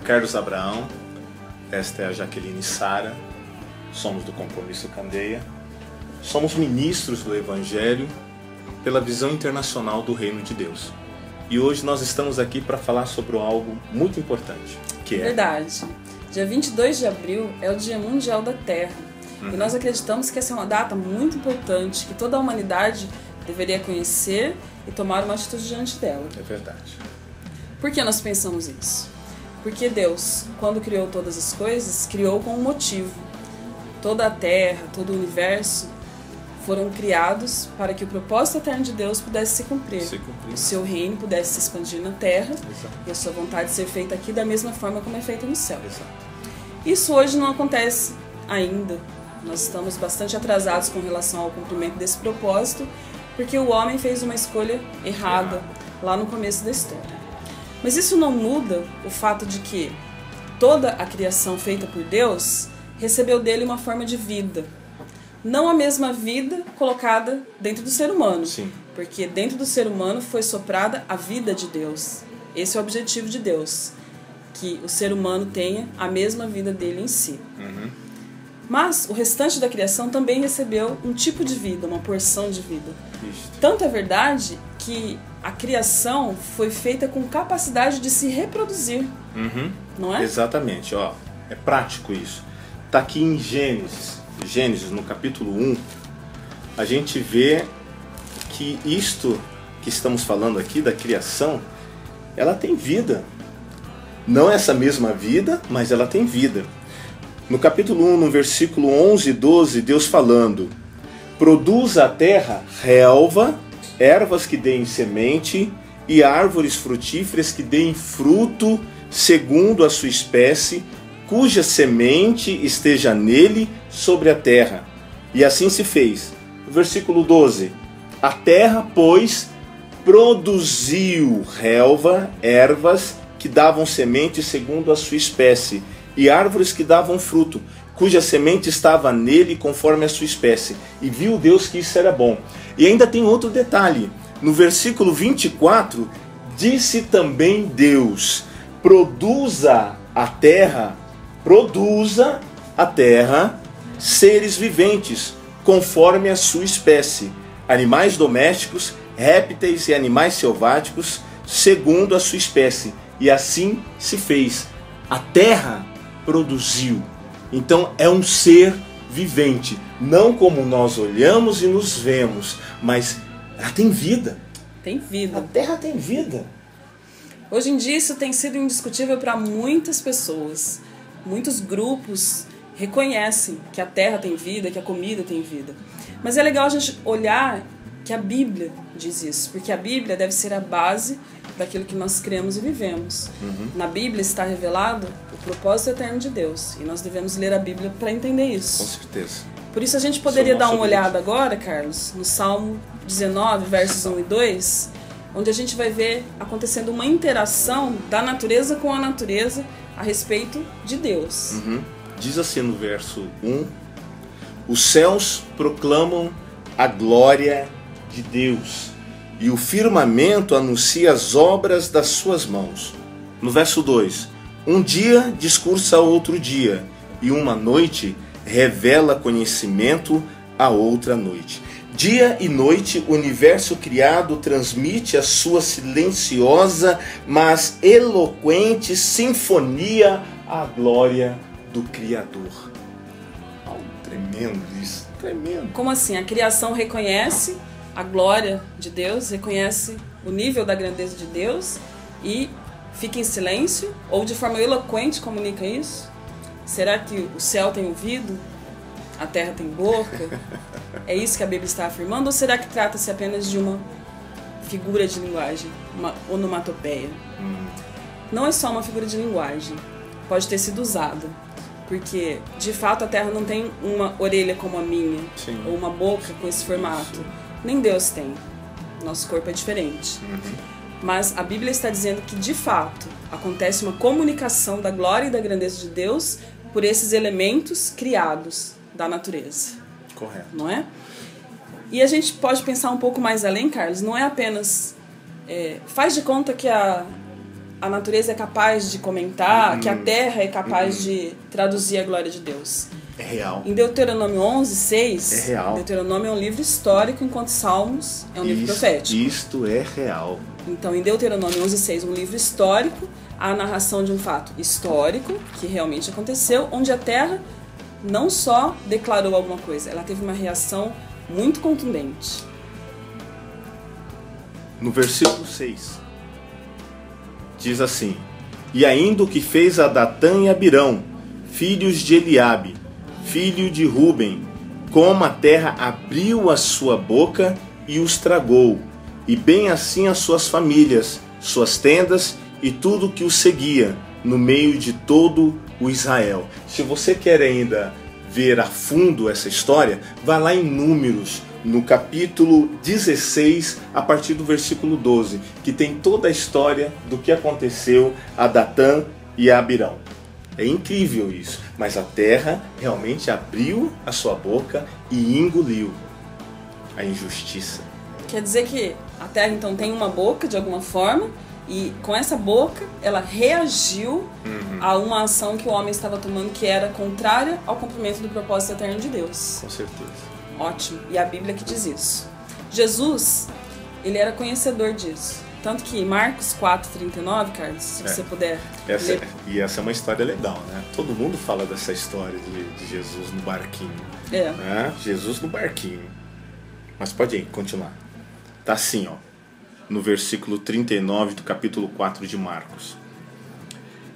Carlos Abraão, esta é a Jaqueline Sara, somos do Compromisso Candeia, somos ministros do Evangelho pela visão internacional do Reino de Deus. E hoje nós estamos aqui para falar sobre algo muito importante, que é... Verdade. Dia 22 de abril é o Dia Mundial da Terra. E nós acreditamos que essa é uma data muito importante, que toda a humanidade deveria conhecer e tomar uma atitude diante dela. É verdade. Por que nós pensamos isso? Porque Deus, quando criou todas as coisas, criou com um motivo. Toda a Terra, todo o universo foram criados para que o propósito eterno de Deus pudesse se cumprir. O seu reino pudesse se expandir na Terra. Exato. E a sua vontade ser feita aqui da mesma forma como é feita no céu. Exato. Isso hoje não acontece ainda. Nós estamos bastante atrasados com relação ao cumprimento desse propósito, porque o homem fez uma escolha errada lá no começo da história. Mas isso não muda o fato de que toda a criação feita por Deus recebeu dele uma forma de vida. Não a mesma vida colocada dentro do ser humano. Sim. Porque dentro do ser humano foi soprada a vida de Deus. Esse é o objetivo de Deus. Que o ser humano tenha a mesma vida dele em si. Mas o restante da criação também recebeu um tipo de vida, uma porção de vida. Tanto é verdade que a criação foi feita com capacidade de se reproduzir. Não é? Exatamente, ó. É prático isso. Está aqui em Gênesis, no capítulo 1, a gente vê que isto que estamos falando aqui, da criação, ela tem vida. Não essa mesma vida, mas ela tem vida. No capítulo 1, no versículo 11 e 12, Deus falando: produza a terra relva, ervas que deem semente e árvores frutíferas que deem fruto segundo a sua espécie, cuja semente esteja nele sobre a terra. E assim se fez. Versículo 12: a terra, pois, produziu relva, ervas que davam semente segundo a sua espécie, e árvores que davam fruto, cuja semente estava nele conforme a sua espécie. E viu Deus que isso era bom. E ainda tem outro detalhe. No versículo 24, disse também Deus: produza a terra seres viventes, conforme a sua espécie, animais domésticos, répteis e animais selváticos, segundo a sua espécie. E assim se fez. A terra produziu. Então é um ser vivente, não como nós olhamos e nos vemos, mas ela tem vida. Tem vida. A terra tem vida. Hoje em dia isso tem sido indiscutível para muitas pessoas. Muitos grupos reconhecem que a terra tem vida, que a comida tem vida. Mas é legal a gente olhar que a Bíblia diz isso, porque a Bíblia deve ser a base daquilo que nós cremos e vivemos. Na Bíblia está revelado o propósito eterno de Deus, e nós devemos ler a Bíblia para entender isso. Com certeza. Por isso a gente poderia dar uma olhada agora, Carlos, no Salmo 19, versos 1 e 2, onde a gente vai ver acontecendo uma interação da natureza com a natureza a respeito de Deus. Diz assim no verso 1: os céus proclamam a glória de Deus, e o firmamento anuncia as obras das suas mãos. No verso 2: um dia discursa a outro dia, e uma noite revela conhecimento a outra noite. Dia e noite, o universo criado transmite a sua silenciosa, mas eloquente sinfonia à glória do Criador. Tremendo isso, tremendo. Como assim? A criação reconhece a glória de Deus, reconhece o nível da grandeza de Deus e fica em silêncio, ou de forma eloquente comunica isso? Será que o céu tem ouvido? A terra tem boca? É isso que a Bíblia está afirmando? Ou será que trata-se apenas de uma figura de linguagem, uma onomatopeia? Não é só uma figura de linguagem, pode ter sido usada, porque de fato a terra não tem uma orelha como a minha, Sim. ou uma boca com esse formato. Isso. Nem Deus tem. Nosso corpo é diferente. Mas a Bíblia está dizendo que de fato acontece uma comunicação da glória e da grandeza de Deus por esses elementos criados da natureza. Correto. Não é? E a gente pode pensar um pouco mais além, Carlos, não é apenas... faz de conta que a natureza é capaz de comentar, que a terra é capaz de traduzir a glória de Deus. É real. Em Deuteronômio 11:6, É real. Deuteronômio é um livro histórico, enquanto Salmos é um livro profético. Isto é real. Então, em Deuteronômio 11:6, um livro histórico, há a narração de um fato histórico, que realmente aconteceu, onde a terra não só declarou alguma coisa, ela teve uma reação muito contundente. No versículo 6, diz assim: E ainda o que fez a Datã e Abirão, filhos de Eliabe, filho de Ruben, como a terra abriu a sua boca e os tragou, e bem assim as suas famílias, suas tendas e tudo que os seguia, no meio de todo o Israel. Se você quer ainda ver a fundo essa história, vá lá em Números, no capítulo 16, a partir do versículo 12, que tem toda a história do que aconteceu a Datã e a Abirão. É incrível isso, mas a terra realmente abriu a sua boca e engoliu a injustiça. Quer dizer que a terra então tem uma boca de alguma forma, e com essa boca ela reagiu a uma ação que o homem estava tomando que era contrária ao cumprimento do propósito eterno de Deus. Com certeza. Ótimo. E a Bíblia que diz isso. Jesus, ele era conhecedor disso. Tanto que em Marcos 4:39, Carlos, se você puder ler. E essa é uma história legal, né? Todo mundo fala dessa história de Jesus no barquinho. Né? Jesus no barquinho. Mas pode ir, continuar. Tá assim, ó. No versículo 39 do capítulo 4 de Marcos.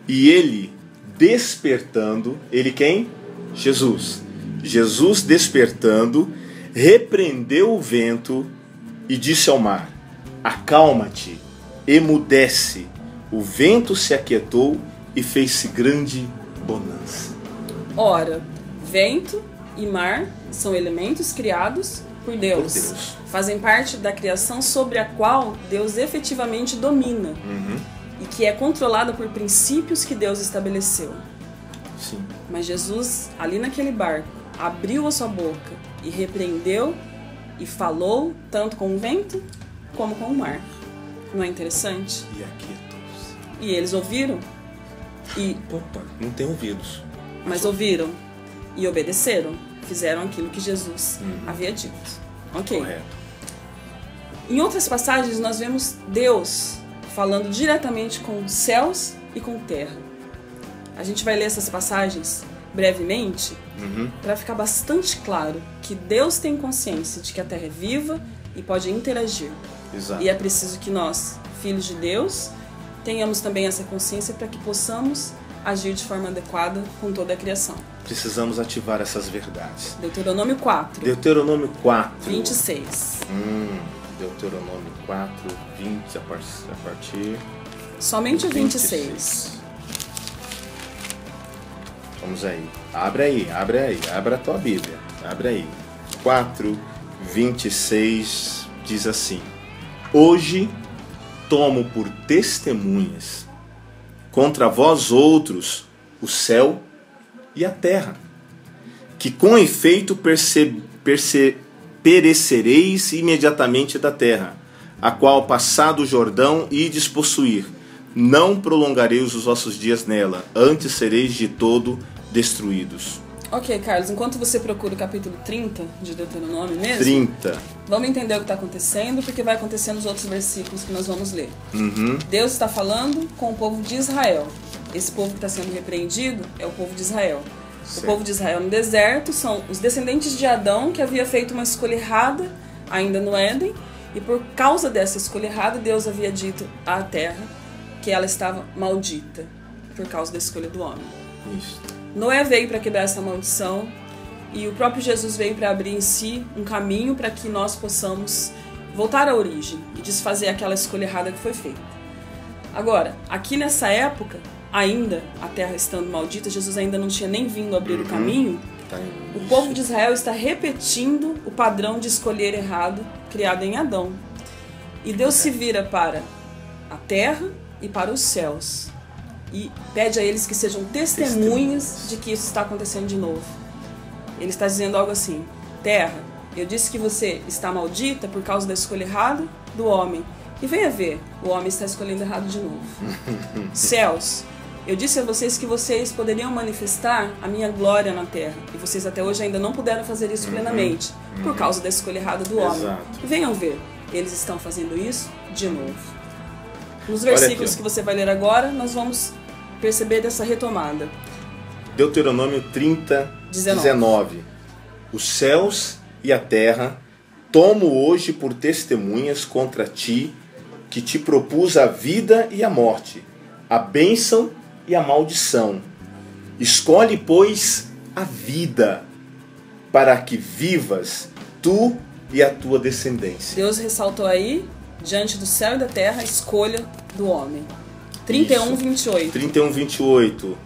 E ele despertando, ele quem? Jesus. Jesus despertando, repreendeu o vento e disse ao mar: Acalma-te, emudece. O vento se aquietou e fez-se grande bonança. Ora, vento e mar são elementos criados por Deus. Fazem parte da criação sobre a qual Deus efetivamente domina. E que é controlada por princípios que Deus estabeleceu. Sim. Mas Jesus, ali naquele barco, abriu a sua boca e repreendeu e falou tanto com o vento como com o mar. Não é interessante? E aquietou-se. E eles ouviram e... Opa, não tem ouvidos. Mas ouviram e obedeceram. Fizeram aquilo que Jesus havia dito. Ok. Correto. Em outras passagens nós vemos Deus falando diretamente com céus e com terra. A gente vai ler essas passagens brevemente para ficar bastante claro que Deus tem consciência de que a terra é viva e pode interagir. Exato. E é preciso que nós, filhos de Deus, tenhamos também essa consciência para que possamos agir de forma adequada com toda a criação. Precisamos ativar essas verdades. Deuteronômio 4. Deuteronômio 4. 26. Deuteronômio 4, 20, a partir... Somente o 26. Vamos aí. Abre a tua Bíblia. Abre aí. 4, 26 diz assim: Hoje tomo por testemunhas contra vós outros o céu e a terra, que com efeito perecereis imediatamente da terra, a qual passado o Jordão ides possuir. Não prolongareis os vossos dias nela, antes sereis de todo destruídos. Ok, Carlos, enquanto você procura o capítulo 30 de Deuteronômio mesmo, 30. Vamos entender o que está acontecendo, porque vai acontecer nos outros versículos que nós vamos ler. Deus está falando com o povo de Israel. Esse povo que está sendo repreendido é o povo de Israel. Certo. O povo de Israel no deserto são os descendentes de Adão, que havia feito uma escolha errada ainda no Éden, e por causa dessa escolha errada, Deus havia dito à terra que ela estava maldita, por causa da escolha do homem. Isso. Noé veio para quebrar essa maldição, e o próprio Jesus veio para abrir em si um caminho para que nós possamos voltar à origem e desfazer aquela escolha errada que foi feita. Agora, aqui nessa época, ainda a terra estando maldita, Jesus ainda não tinha nem vindo abrir o caminho, o povo de Israel está repetindo o padrão de escolher errado criado em Adão. E Deus se vira para a terra e para os céus e pede a eles que sejam testemunhas de que isso está acontecendo de novo. Ele está dizendo algo assim: terra, eu disse que você está maldita por causa da escolha errada do homem, E venha ver, o homem está escolhendo errado de novo. Céus, eu disse a vocês que vocês poderiam manifestar a minha glória na terra. E vocês até hoje ainda não puderam fazer isso plenamente, por causa da escolha errada do homem. Exato. Venham ver, eles estão fazendo isso de novo. Nos versículos que você vai ler agora, nós vamos perceber essa retomada. Deuteronômio 30, 19. Os céus e a terra tomo hoje por testemunhas contra ti, que te propus a vida e a morte, a bênção e a maldição. Escolhe, pois, a vida, para que vivas tu e a tua descendência. Deus ressaltou aí, diante do céu e da terra, a escolha do homem. 31, 28. 31, 28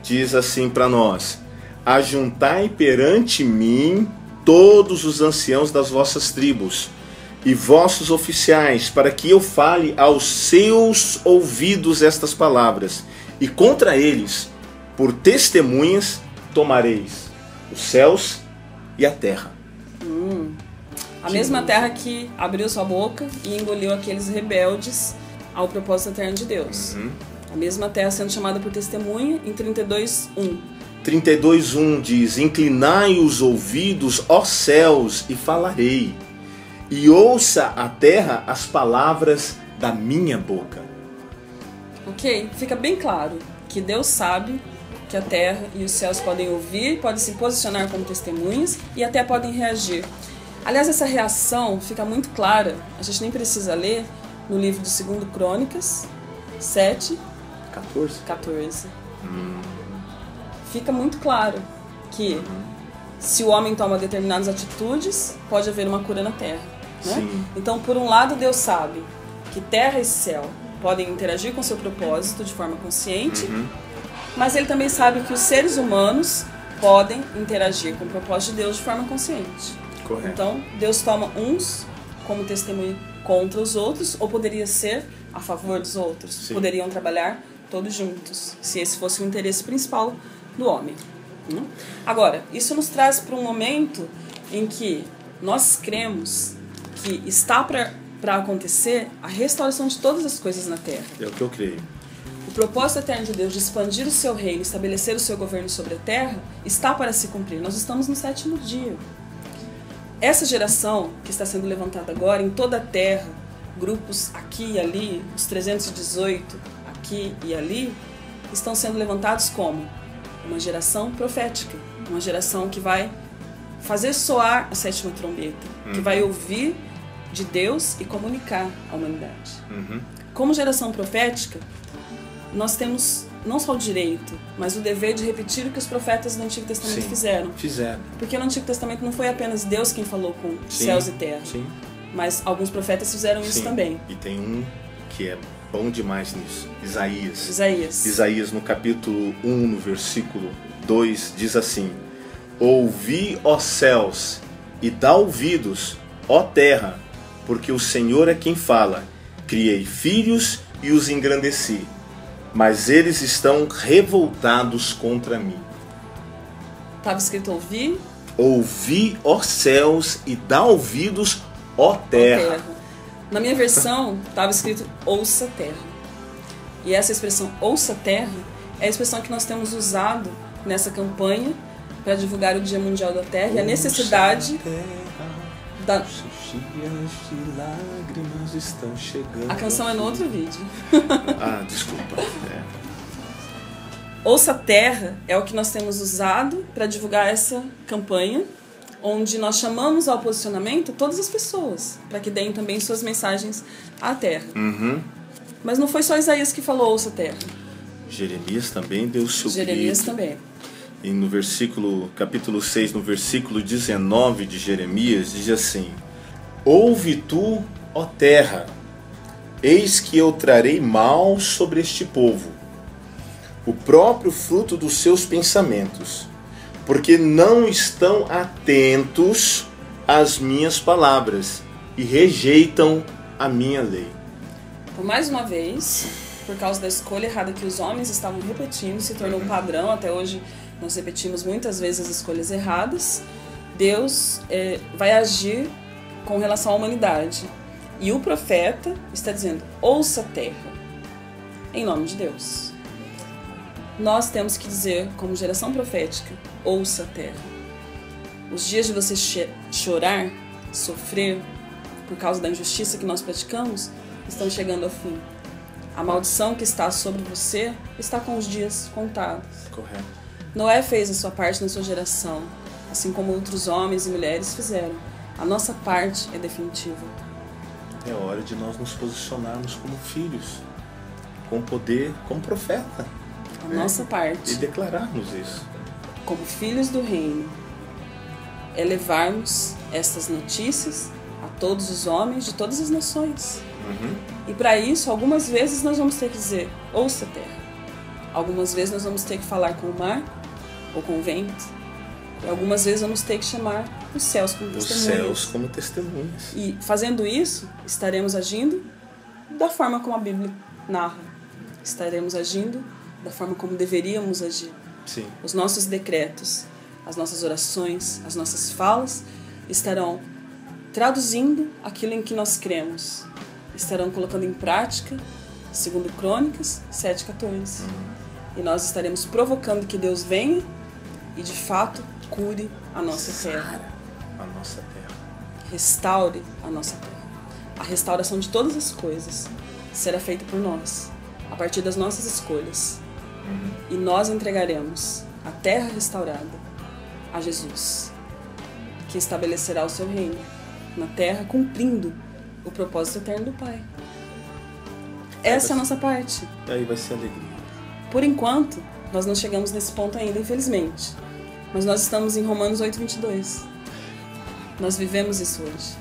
diz assim para nós: ajuntai perante mim todos os anciãos das vossas tribos e vossos oficiais, para que eu fale aos seus ouvidos estas palavras, e contra eles, por testemunhas, tomareis os céus e a terra. A mesma terra que abriu sua boca e engoliu aqueles rebeldes ao propósito eterno de Deus. A mesma terra sendo chamada por testemunha em 32:1. 32:1 diz: inclinai os ouvidos, ó céus, e falarei, e ouça a terra as palavras da minha boca. Ok? Fica bem claro que Deus sabe que a terra e os céus podem ouvir, podem se posicionar como testemunhas e até podem reagir. Aliás, essa reação fica muito clara, a gente nem precisa ler, no livro de 2 Crônicas 7, 14. Fica muito claro que se o homem toma determinadas atitudes, pode haver uma cura na terra. Né? Então, por um lado, Deus sabe que terra e céu podem interagir com seu propósito de forma consciente, mas ele também sabe que os seres humanos podem interagir com o propósito de Deus de forma consciente. Correto. Então, Deus toma uns como testemunho contra os outros, ou poderia ser a favor dos outros. Sim. Poderiam trabalhar todos juntos, se esse fosse o interesse principal do homem. Agora, isso nos traz para um momento em que nós cremos que está para acontecer a restauração de todas as coisas na Terra. É o que eu creio. O propósito eterno de Deus de expandir o seu reino, estabelecer o seu governo sobre a Terra, está para se cumprir. Nós estamos no 7º dia. Essa geração que está sendo levantada agora em toda a Terra, grupos aqui e ali, os 318 aqui e ali, estão sendo levantados como uma geração profética, uma geração que vai fazer soar a 7ª trombeta, que vai ouvir de Deus e comunicar à humanidade. Como geração profética, nós temos não só o direito, mas o dever de repetir o que os profetas do Antigo Testamento fizeram. Porque no Antigo Testamento não foi apenas Deus quem falou com céus e terra, mas alguns profetas fizeram isso também. E tem um que é bom demais nisso, Isaías. Isaías no capítulo 1, no versículo 2, diz assim: ouvi, ó céus, e dá ouvidos, ó terra, porque o Senhor é quem fala. Criei filhos e os engrandeci, mas eles estão revoltados contra mim. Estava escrito ouvir. Ouvi, ó céus, e dá ouvidos, ó terra. Na minha versão, estava escrito ouça terra. E essa expressão ouça terra é a expressão que nós temos usado nessa campanha para divulgar o Dia Mundial da Terra e a necessidade da... Os dias de lágrimas estão chegando. A canção é no outro vídeo. Desculpa. Ouça Terra é o que nós temos usado para divulgar essa campanha, onde nós chamamos ao posicionamento todas as pessoas, para que deem também suas mensagens à Terra. Mas não foi só Isaías que falou ouça Terra. Jeremias também deu o seu Jeremias grito. Também. E no capítulo 6, no versículo 19 de Jeremias, diz assim: ouve tu, ó terra, eis que eu trarei mal sobre este povo, o próprio fruto dos seus pensamentos, porque não estão atentos às minhas palavras e rejeitam a minha lei. Então, mais uma vez, por causa da escolha errada que os homens estavam repetindo, se tornou um padrão. Até hoje nós repetimos muitas vezes as escolhas erradas. Deus vai agir com relação à humanidade. E o profeta está dizendo, ouça a terra, em nome de Deus. Nós temos que dizer, como geração profética, ouça a terra. Os dias de você chorar, sofrer, por causa da injustiça que nós praticamos, estão chegando ao fim. A maldição que está sobre você está com os dias contados. Correto. Noé fez a sua parte na sua geração, assim como outros homens e mulheres fizeram. A nossa parte é definitiva. É hora de nós nos posicionarmos como filhos, com poder, como profeta. A nossa parte. E declararmos isso. Como filhos do reino, é levarmos estas notícias a todos os homens de todas as nações. E para isso, algumas vezes nós vamos ter que dizer, ouça a terra. Algumas vezes nós vamos ter que falar com o mar ou com o vento. E algumas vezes vamos ter que chamar os céus como testemunhas. Os céus como testemunhas. E fazendo isso, estaremos agindo da forma como a Bíblia narra. Estaremos agindo da forma como deveríamos agir. Sim. Os nossos decretos, as nossas orações, as nossas falas estarão traduzindo aquilo em que nós cremos. Estarão colocando em prática, segundo Crônicas 7:14. E nós estaremos provocando que Deus venha e, de fato, cure a nossa terra. A nossa terra. Restaure a nossa terra. A restauração de todas as coisas será feita por nós, a partir das nossas escolhas. E nós entregaremos a terra restaurada a Jesus, que estabelecerá o seu reino na terra, cumprindo o propósito eterno do Pai. Essa é a nossa parte. E aí vai ser alegria. Por enquanto, nós não chegamos nesse ponto ainda, infelizmente. Mas nós estamos em Romanos 8:22. Nós vivemos isso hoje.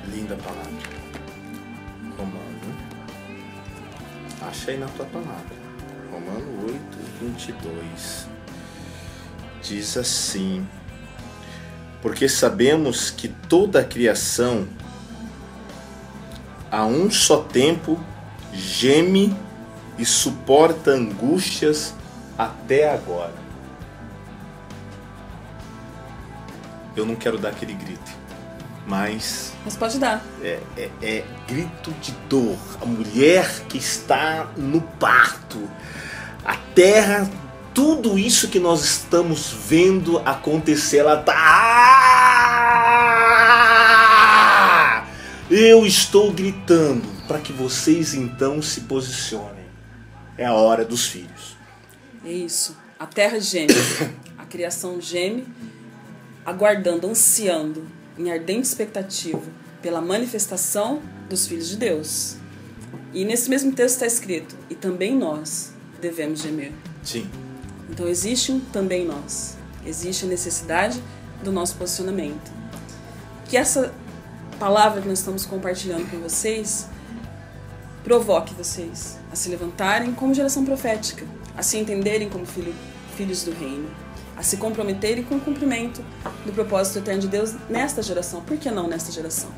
Linda palavra. Romano. Acha aí na tua palavra. Romano 8:22. Diz assim: porque sabemos que toda a criação a um só tempo geme e suporta angústias até agora. Eu não quero dar aquele grito, mas pode dar. É grito de dor. A mulher que está no parto, a terra, tudo isso que nós estamos vendo acontecer, ela tá. Eu estou gritando para que vocês então se posicionem. É a hora dos filhos. É isso. A terra geme, a criação geme, aguardando, ansiando, em ardente expectativa pela manifestação dos filhos de Deus. E nesse mesmo texto está escrito, e também nós devemos gemer. Sim. Então existe um também nós. Existe a necessidade do nosso posicionamento. Que essa palavra que nós estamos compartilhando com vocês provoque vocês a se levantarem como geração profética, a se entenderem como filhos do reino, a se comprometerem com o cumprimento do propósito eterno de Deus nesta geração. Por que não nesta geração?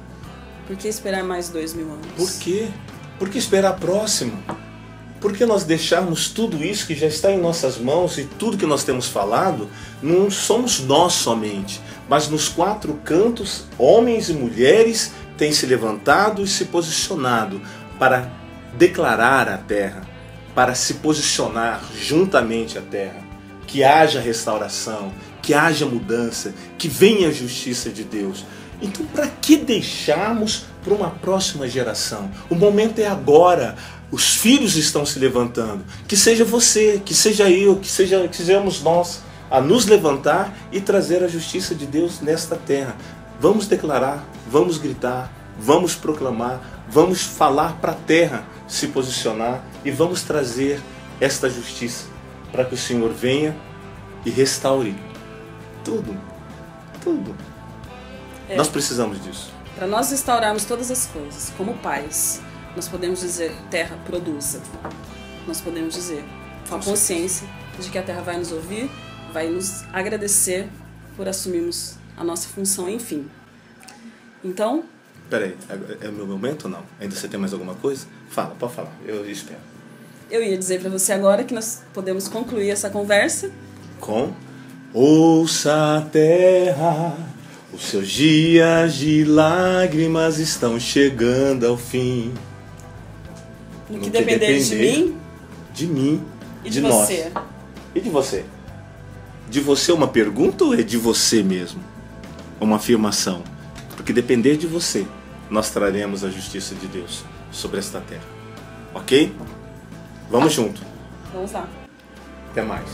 Por que esperar mais 2000 anos? Por quê? Por que esperar próximo? Por que nós deixarmos tudo isso que já está em nossas mãos e tudo que nós temos falado, não somos nós somente, mas nos quatro cantos, homens e mulheres têm se levantado e se posicionado para declarar a terra, para se posicionar juntamente à terra, que haja restauração, que haja mudança, que venha a justiça de Deus. Então, para que deixarmos para uma próxima geração? O momento é agora. Os filhos estão se levantando. Que seja você, que seja eu, que sejamos nós a nos levantar e trazer a justiça de Deus nesta terra. Vamos declarar, vamos gritar, vamos proclamar, vamos falar para a terra se posicionar e vamos trazer esta justiça para que o Senhor venha e restaure tudo. Nós precisamos disso. Para nós restaurarmos todas as coisas, como pais, nós podemos dizer, terra, produza. Nós podemos dizer, com a consciência de que a terra vai nos ouvir, vai nos agradecer por assumirmos a nossa função, enfim. Então... Peraí, é o meu momento ou não? Ainda você tem mais alguma coisa? Fala, pode falar, eu espero. Eu ia dizer para você agora que nós podemos concluir essa conversa com ouça a terra, Os seus dias de lágrimas estão chegando ao fim. No que depender de mim e de de nós. você. E de você? De você é uma pergunta ou é de você mesmo? Uma afirmação? Porque depender de você, nós traremos a justiça de Deus sobre esta terra. Ok? Vamos junto. Vamos lá. Até mais.